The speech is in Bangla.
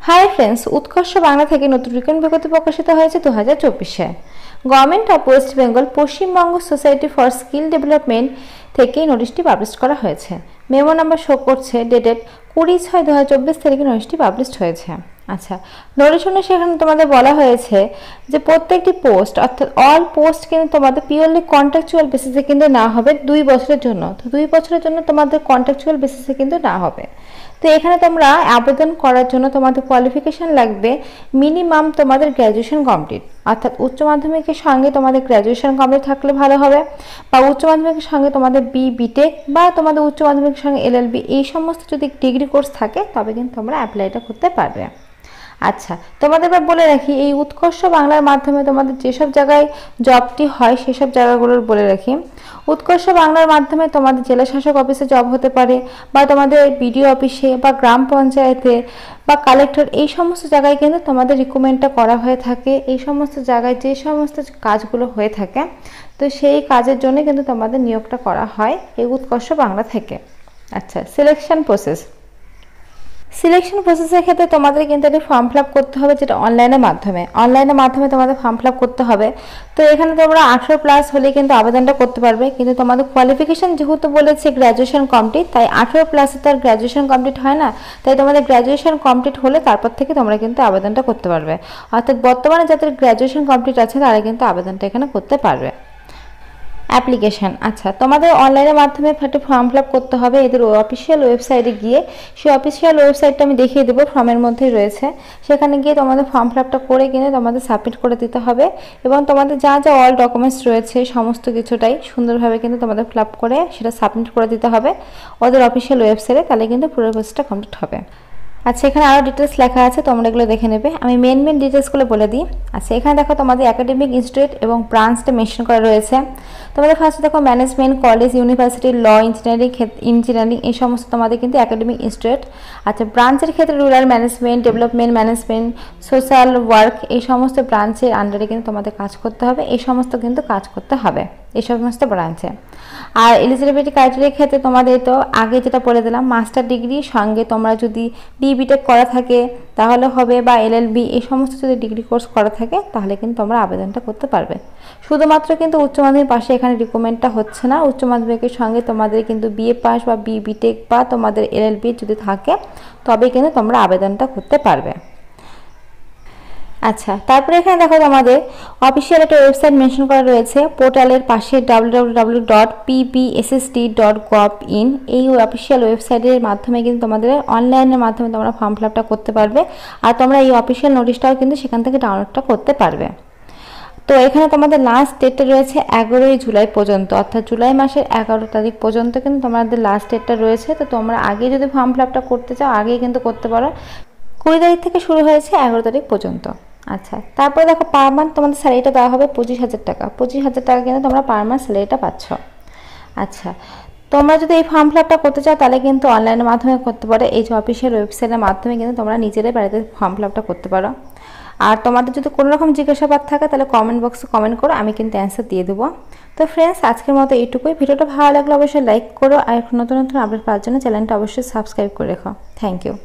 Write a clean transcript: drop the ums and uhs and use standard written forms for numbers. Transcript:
হাই ফ্রেন্ডস, উৎকর্ষ বাংলা থেকে নতুন রিকন বিজ্ঞপ্তি প্রকাশিত হয়েছে 2024-এ। Government of West Bengal Paschimbanga society for skill development থেকে নোটিশটি পাবলিশ করা হয়েছে। মেমো নাম্বার শো করছে ডেটেড 20/6/2024 তারিখে নোটিশটি পাবলিশ হয়েছে। আচ্ছা, নোটিশ অনুযায়ী সেখানে তোমাদের বলা হয়েছে যে প্রত্যেকটি পোস্ট অর্থাৎ অল পোস্ট কিন্তু তোমাদের পিওরলি কন্ট্রাকচুয়াল বেসিসে কিন্তু না হবে 2 বছরের জন্য। তো 2 বছরের জন্য তোমাদের কন্ট্রাকচুয়াল বেসিসে কিন্তু না হবে। তো এখানে তোমরা আবেদন করার জন্য তোমাদের কোয়ালিফিকেশন লাগবে মিনিমাম তোমাদের গ্র্যাজুয়েশন কমপ্লিট, অর্থাৎ উচ্চ মাধ্যমিকের সঙ্গে তোমাদের গ্র্যাজুয়েশন কমপ্লিট থাকলে ভালো হবে, বা উচ্চ মাধ্যমিকের সঙ্গে তোমাদের বিটেক বা তোমাদের উচ্চ মাধ্যমিকের সঙ্গে এলএলবি এই সমস্ত যদি ডিগ্রি কোর্স থাকে তবে কিন্তু তোমরা অ্যাপ্লাইটা করতে পারবে। আচ্ছা, তোমাদের বলে রাখি এই উৎকর্ষ বাংলার মাধ্যমে তোমাদের যেসব জায়গায় জবটি হয় সেসব জায়গাগুলোর বলে রাখি। উৎকর্ষ বাংলার মাধ্যমে তোমাদের জেলা শাসক অফিসে জব হতে পারে, বা তোমাদের বিডিও অফিসে বা গ্রাম পঞ্চায়েতে বা কালেক্টর, এই সমস্ত জায়গায় কিন্তু তোমাদের রিক্রুটমেন্টটা করা হয়ে থাকে। এই সমস্ত জায়গায় যে সমস্ত কাজগুলো হয়ে থাকে তো সেই কাজের জন্য কিন্তু তোমাদের নিয়োগটা করা হয় এই উৎকর্ষ বাংলা থেকে। আচ্ছা, সিলেকশন প্রসেসের ক্ষেত্রে তোমাদের কিন্তু একটা ফর্ম ফিল আপ করতে হবে, যেটা অনলাইনের মাধ্যমে তোমাদের ফর্ম ফিল আপ করতে হবে। তো এখানে তোমরা 18+ হলে কিন্তু আবেদনটা করতে পারবে, কিন্তু তোমাদের কোয়ালিফিকেশন যেহেতু বলেছে গ্র্যাজুয়েশন কমপ্লিট, তাই 18+ তার গ্র্যাজুয়েশন কমপ্লিট হয় না, তাই তোমাদের গ্র্যাজুয়েশন কমপ্লিট হলে তারপর থেকে তোমরা কিন্তু আবেদনটা করতে পারবে। অর্থাৎ বর্তমানে যাদের গ্র্যাজুয়েশন কমপ্লিট আছে তারা কিন্তু আবেদনটা এখানে করতে পারবে। অ্যাপ্লিকেশান, আচ্ছা, তোমাদের অনলাইনের মাধ্যমে একটা ফর্ম ফিল আপ করতে হবে এদের অফিসিয়াল ওয়েবসাইটে গিয়ে। সেই অফিসিয়াল ওয়েবসাইটটা আমি দেখিয়ে দেবো, ফর্মের মধ্যেই রয়েছে। সেখানে গিয়ে তোমাদের ফর্ম ফিল আপটা করে কিনে তোমাদের সাবমিট করে দিতে হবে, এবং তোমাদের যা যা অল ডকুমেন্টস রয়েছে সমস্ত কিছুটাই সুন্দরভাবে কিন্তু তোমাদের ফিল আপ করে সেটা সাবমিট করে দিতে হবে ওদের অফিসিয়াল ওয়েবসাইটে, তাহলে কিন্তু পুরো প্রসেসটা কমপ্লিট হবে। আচ্ছা, এখানে আরও ডিটেলস লেখা আছে, তোমরা এগুলো দেখে নেবে। আমি মেন ডিটেলসগুলো বলে দিই। আচ্ছা, এখানে দেখো তোমাদের একাডেমিক ইনস্টিটিউট এবং ব্রাঞ্চটা মেনশন করা রয়েছে। তোমাদের ফার্স্টে দেখো ম্যানেজমেন্ট, কলেজ, ইউনিভার্সিটি, ল, ইঞ্জিনিয়ারিং এই সমস্ত তোমাদের কিন্তু একাডেমিক ইনস্টিটিউট। আচ্ছা, ব্রাঞ্চের ক্ষেত্রে rural management, development management, social work এই সমস্ত ব্রাঞ্চের আন্ডারে কিন্তু তোমাদের কাজ করতে হবে। এই সমস্ত কিন্তু কাজ করতে হবে এই সমস্ত ব্রাঞ্চে। আর এলিজিবিলিটি ক্রাইটেরিয়ার ক্ষেত্রে তোমাদের তো আগে যেটা বলে দিলাম, মাস্টার ডিগ্রি সঙ্গে তোমরা যদি বিটেক করা থাকে তাহলে হবে, বা এলএলবি এই সমস্ত যদি ডিগ্রি কোর্স করা থাকে তাহলে কিন্তু তোমরা আবেদনটা করতে পারবে। শুধুমাত্র কিন্তু উচ্চ মাধ্যমিক পাশে এখানে রিক্রুটমেন্টটা হচ্ছে না, উচ্চ মাধ্যমিকের সঙ্গে তোমাদের কিন্তু বিএ পাস বা বিটেক বা তোমাদের এলএলবি যদি থাকে তবে কিন্তু তোমরা আবেদনটা করতে পারবে। আচ্ছা, তারপরে এখানে দেখো তোমাদের অফিসিয়াল একটা ওয়েবসাইট মেনশন করা রয়েছে পোর্টালের পাশে www.ppsst.gov.in। এই অফিসিয়াল ওয়েবসাইটের মাধ্যমে কিন্তু তোমাদের অনলাইনের মাধ্যমে তোমরা ফর্ম ফিল আপটা করতে পারবে, আর তোমরা এই অফিসিয়াল নোটিশটাও কিন্তু সেখান থেকে ডাউনলোডটা করতে পারবে। তো এখানে তোমাদের লাস্ট ডেটটা রয়েছে 11 জুলাই পর্যন্ত, অর্থাৎ জুলাই মাসের 11 তারিখ পর্যন্ত কিন্তু তোমাদের লাস্ট ডেটটা রয়েছে। তো তোমরা আগে যদি ফর্ম ফিল আপটা করতে চাও আগেই কিন্তু করতে পারো। 20 তারিখ থেকে শুরু হয়েছে 11 তারিখ পর্যন্ত। আচ্ছা, তারপরে দেখো পার মান্থ তোমাদের স্যালারিটা দেওয়া হবে 25,000 টাকা। 25,000 টাকা কিন্তু তোমরা পার মান্থ স্যালারিটা পাচ্ছ। আচ্ছা, তোমরা যদি এই ফর্ম ফিল আপটা করতে চাও তাহলে কিন্তু অনলাইনের মাধ্যমে করতে পারো। এই যে অফিসিয়াল ওয়েবসাইটের মাধ্যমে কিন্তু তোমরা নিজেরাই বাড়িতে ফর্ম ফিল আপটা করতে পারো। আর তোমাদের যদি কোনো রকম জিজ্ঞাসাবাদ থাকে তাহলে কমেন্ট বক্সে কমেন্ট করো, আমি কিন্তু অ্যান্সার দিয়ে দেবো। তো ফ্রেন্ডস, আজকের মতো এইটুকুই। ভিডিওটা ভালো লাগলে অবশ্যই লাইক করো, আর নতুন নতুন আপডেট পাওয়ার জন্য চ্যানেলটা অবশ্যই সাবস্ক্রাইব করে রেখো। Thank you.